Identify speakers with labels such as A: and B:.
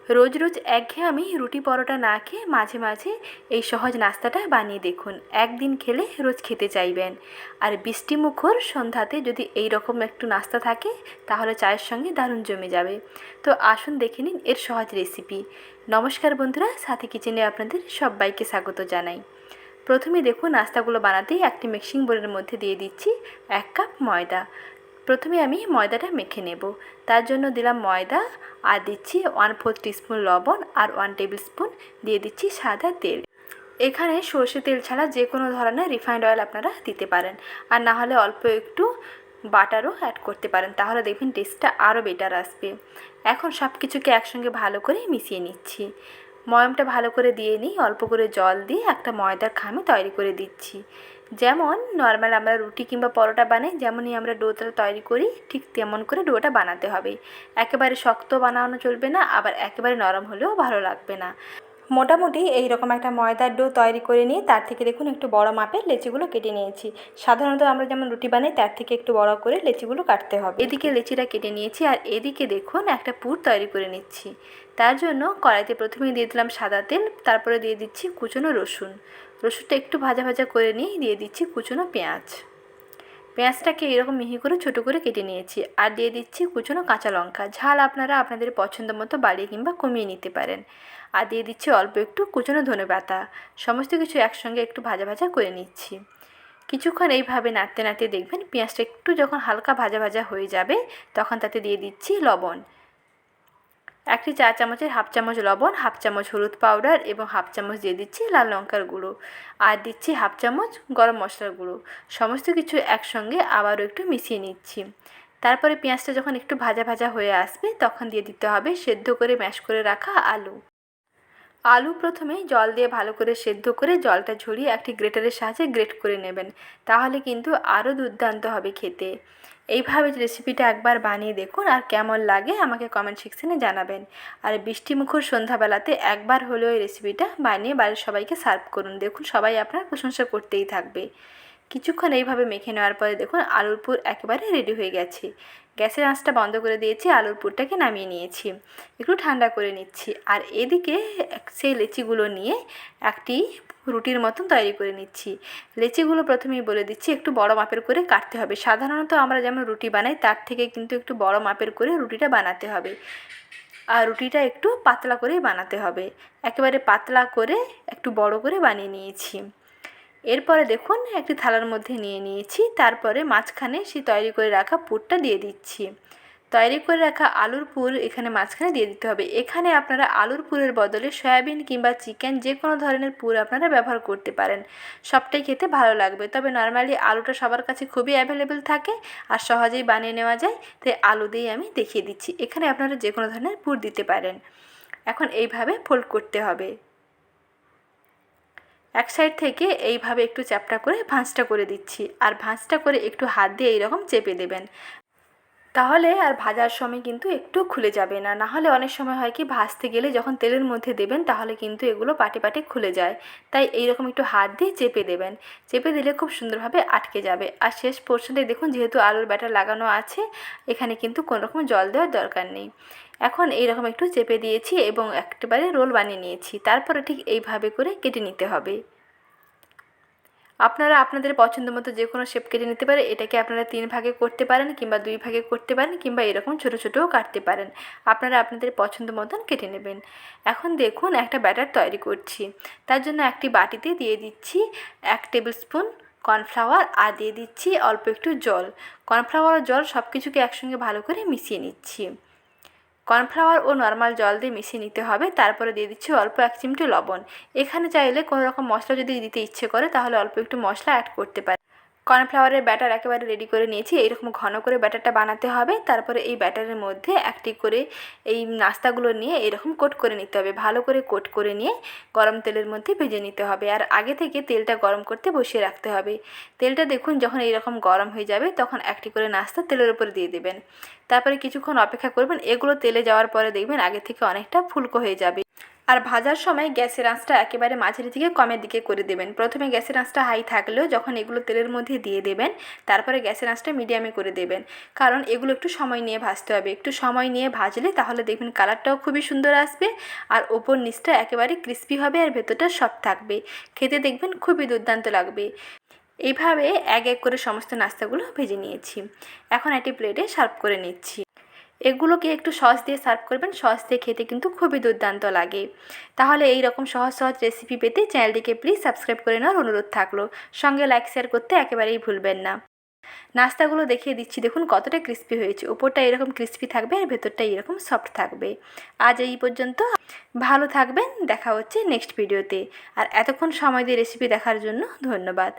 A: রোজ রোজ একঘেয়ে আমি রুটি পরোটা না খেয়ে মাঝে মাঝে এই সহজ নাস্তাটা বানিয়ে দেখুন। একদিন খেলে রোজ খেতে চাইবেন। আর বৃষ্টিমুখর সন্ধ্যাতে যদি এই রকম একটু নাস্তা থাকে তাহলে চায়ের সঙ্গে দারুণ জমে যাবে। তো আসুন দেখে নিন এর সহজ রেসিপি। নমস্কার বন্ধুরা, সাথী কিচেনে আপনাদের সবাইকে স্বাগত জানাই। প্রথমে দেখুন নাস্তাগুলো বানাতেই একটি মিক্সিং বোলের মধ্যে দিয়ে দিচ্ছি 1 কাপ ময়দা। প্রথমে আমি ময়দাটা মেখে নেব। তার জন্য দিলাম ময়দা, আর দিচ্ছি 1/4 টিস্পুন লবণ, আর 1 টেবিল স্পুন দিয়ে দিচ্ছি সাদা তেল। এখানে সর্ষে তেল ছাড়া যে কোনো ধরনের রিফাইন্ড অয়েল আপনারা দিতে পারেন, আর না হলে অল্প একটু বাটারও অ্যাড করতে পারেন, তাহলে দেখবেন টেস্টটা আরও বেটার আসবে। এখন সব কিছুকে একসঙ্গে ভালো করে মিশিয়ে নিচ্ছি। ময়ামটা ভালো করে দিয়ে নিই, অল্প করে জল দিয়ে একটা ময়দার খামি তৈরি করে দিচ্ছি। যেমন নর্মাল আমরা রুটি কিংবা পরোটা বানাই, যেমনই আমরা ডোটা তৈরি করি ঠিক তেমন করে ডোটা বানাতে হবে। একেবারে শক্ত বানানো চলবে না, আবার একেবারে নরম হলেও ভালো লাগবে না। মোটামুটি এই রকম একটা ময়দার ডো তৈরি করে নিয়ে তার থেকে দেখুন একটু বড় মাপের লেচিগুলো কেটে নিয়েছি। সাধারণত আমরা যেমন রুটি বানাই তার থেকে একটু বড় করে লেচিগুলো কাটতে হবে। এদিকে লেচিটা কেটে নিয়েছি, আর এদিকে দেখুন একটা পুর তৈরি করে নিচ্ছি। তার জন্য কড়াইতে প্রথমেই দিয়ে দিলাম সাদা তেল, তারপরে দিয়ে দিচ্ছি কুচনো রসুন। রসুনটা একটু ভাজা ভাজা করে নিয়ে দিয়ে দিচ্ছি কুচনো পেঁয়াজ। পেঁয়াজটাকে এরকম মিহি করে ছোটো করে কেটে নিয়েছি, আর দিয়ে দিচ্ছি কুচনো কাঁচা লঙ্কা। ঝাল আপনারা আপনাদের পছন্দ মতো বাড়িয়ে কিংবা কমিয়ে নিতে পারেন। আর দিয়ে দিচ্ছি অল্প একটু কুচনো ধনেপাতা। সমস্ত কিছু একসঙ্গে একটু ভাজা ভাজা করে নিচ্ছি। কিছুক্ষণ এইভাবে নাড়তে নাড়তে দেখবেন পেঁয়াজটা একটু যখন হালকা ভাজা ভাজা হয়ে যাবে তখন তাতে দিয়ে দিচ্ছি লবণ। একটি চা চামচের হাফ চামচ লবণ, হাফ চামচ হলুদ পাউডার এবং হাফ চামচ দিয়ে দিচ্ছি লাল লঙ্কার গুঁড়ো, আর দিচ্ছি হাফ চামচ গরম মশলার গুঁড়ো। সমস্ত কিছু একসঙ্গে আবারও একটু মিশিয়ে নিচ্ছি। তারপরে পেঁয়াজটা যখন একটু ভাজা ভাজা হয়ে আসবে তখন দিয়ে দিতে হবে সেদ্ধ করে ম্যাশ করে রাখা আলু। আলু প্রথমে জল দিয়ে ভালো করে সেদ্ধ করে জলটা ঝরিয়ে একটি গ্রেটারের সাহায্যে গ্রেট করে নেবেন, তাহলে কিন্তু আরও দুর্দান্ত হবে খেতে। এইভাবে রেসিপিটা একবার বানিয়ে দেখুন, আর কেমন লাগে আমাকে কমেন্ট সেকশনে জানাবেন। আর বৃষ্টিমুখর সন্ধ্যাবেলাতে একবার হলেও এই রেসিপিটা বানিয়ে বাড়ির সবাইকে সার্ভ করুন, দেখুন সবাই আপনার প্রশংসা করতেই থাকবে। কিছুক্ষণ এইভাবে মেখে নেওয়ার পরে দেখুন আলুর পুর একেবারে রেডি হয়ে গেছে। গ্যাসের আঁচটা বন্ধ করে দিয়েছি, আলুর পুরটাকে নামিয়ে নিয়েছি, একটু ঠান্ডা করে নিচ্ছি। আর এদিকে সেই লেচিগুলো নিয়ে একটি রুটির মতন তৈরি করে নিচ্ছি। লেচিগুলো প্রথমেই বলে দিচ্ছি একটু বড় মাপের করে কাটতে হবে। সাধারণত আমরা যেমন রুটি বানাই তার থেকে কিন্তু একটু বড় মাপের করে রুটিটা বানাতে হবে, আর রুটিটা একটু পাতলা করেই বানাতে হবে। একেবারে পাতলা করে একটু বড় করে বানিয়ে নিয়েছি। এরপরে দেখুন একটি থালার মধ্যে নিয়ে নিয়েছি, তারপরে মাঝখানে সেই তৈরি করে রাখা পুরটা দিয়ে দিচ্ছি। তৈরি করে রাখা আলুর পুর এখানে মাঝখানে দিয়ে দিতে হবে। এখানে আপনারা আলুর পুরের বদলে সয়াবিন কিংবা চিকেন যে কোনো ধরনের পুর আপনারা ব্যবহার করতে পারেন, সবটাই খেতে ভালো লাগবে। তবে নর্মালি আলুটা সবার কাছে খুবই অ্যাভেলেবেল থাকে আর সহজেই বানিয়ে নেওয়া যায়, তাই আলু দিয়েই আমি দেখিয়ে দিচ্ছি। এখানে আপনারা যে কোনো ধরনের পুর দিতে পারেন। এখন এইভাবে ফোল্ড করতে হবে। এক সাইড থেকে এইভাবে একটু চ্যাপটা করে ভাঁজটা করে দিচ্ছি, আর ভাঁজটা করে একটু হাত দিয়ে এইরকম চেপে দেবেন, তাহলে আর ভাজার সময় কিন্তু একটু খুলে যাবে না। নাহলে অনেক সময় হয় কি ভাজতে গেলে যখন তেলের মধ্যে দেবেন তাহলে কিন্তু এগুলো পাটে পাটে খুলে যায়। তাই এইরকম একটু হাত দিয়ে চেপে দেবেন, চেপে দিলে খুব সুন্দরভাবে আটকে যাবে। আর শেষ পোর্শনে দেখুন যেহেতু আলুর ব্যাটার লাগানো আছে এখানে কিন্তু কোনো রকম জল দেওয়ার দরকার নেই। এখন এইরকম একটু চেপে দিয়েছি এবং একেবারে রোল বানিয়ে নিয়েছি। তারপরে ঠিক এইভাবে করে কেটে নিতে হবে। আপনারা আপনাদের পছন্দ মতো যে কোনো শেপ কেটে নিতে পারেন। এটাকে আপনারা 3 ভাগে করতে পারেন কিংবা 2 ভাগে করতে পারেন, কিংবা এরকম ছোটো ছোটোও কাটতে পারেন। আপনারা আপনাদের পছন্দ মতন কেটে নেবেন। এখন দেখুন একটা ব্যাটার তৈরি করছি। তার জন্য একটি বাটিতে দিয়ে দিচ্ছি 1 টেবিল স্পুন কর্নফ্লাওয়ার, আর দিয়ে দিচ্ছি অল্প একটু জল। কর্নফ্লাওয়ার ও জল সব কিছুকে একসঙ্গে ভালো করে মিশিয়ে নিচ্ছি। কর্নফ্লাওয়ার ও নর্মাল জল দিয়ে মিশিয়ে নিতে হবে। তারপরে দিয়ে দিচ্ছি অল্প 1 চিমটে লবণ। এখানে চাইলে কোনো রকম মশলা যদি দিতে ইচ্ছে করে তাহলে অল্প একটু মশলা অ্যাড করতে পারে। কর্নফ্লাওয়ারের ব্যাটার একেবারে রেডি করে নিয়েছি। এইরকম ঘন করে ব্যাটারটা বানাতে হবে। তারপরে এই ব্যাটারের মধ্যে একটি করে এই নাস্তাগুলো নিয়ে এরকম কোট করে নিতে হবে। ভালো করে কোট করে নিয়ে গরম তেলের মধ্যে ভেজে নিতে হবে। আর আগে থেকে তেলটা গরম করতে বসিয়ে রাখতে হবে। তেলটা দেখুন যখন এইরকম গরম হয়ে যাবে তখন একটি করে নাস্তা তেলের উপরে দিয়ে দেবেন। তারপরে কিছুক্ষণ অপেক্ষা করবেন। এগুলো তেলে যাওয়ার পরে দেখবেন আগে থেকে অনেকটা ফুলকো হয়ে যাবে। আর ভাজার সময় গ্যাসের আঁচটা একেবারে মাঝারি থেকে কমের দিকে করে দেবেন। প্রথমে গ্যাসের আঁচটা হাই থাকলেও যখন এগুলো তেলের মধ্যে দিয়ে দেবেন তারপরে গ্যাসের আঁচটা মিডিয়ামে করে দেবেন, কারণ এগুলো একটু সময় নিয়ে ভাজতে হবে। একটু সময় নিয়ে ভাজলে তাহলে দেখবেন কালারটাও খুবই সুন্দর আসবে, আর ওপর নিচটা একেবারে ক্রিস্পি হবে আর ভেতরটা সফট থাকবে। খেতে দেখবেন খুবই দুর্দান্ত লাগবে। এইভাবে এক এক করে সমস্ত নাস্তাগুলো ভেজে নিয়েছি। এখন একটি প্লেটে সার্ভ করে নিচ্ছি। এগুলোকে একটু সস দিয়ে সার্ভ করবেন, সস দিয়ে খেতে কিন্তু খুবই দুর্দান্ত লাগে। তাহলে এই রকম সহজ সহজ রেসিপি পেতে চ্যানেলটিকে প্লিজ সাবস্ক্রাইব করে নেওয়ার অনুরোধ থাকলো। সঙ্গে লাইক শেয়ার করতে একেবারেই ভুলবেন না। নাস্তাগুলো দেখিয়ে দিচ্ছি, দেখুন কতটা ক্রিস্পি হয়েছে। ওপরটা এরকম ক্রিস্পি থাকবে আর ভেতরটা এরকম সফট থাকবে। আজ এই পর্যন্ত, ভালো থাকবেন, দেখা হচ্ছে নেক্সট ভিডিওতে। আর এতক্ষণ সময় দিয়ে রেসিপি দেখার জন্য ধন্যবাদ।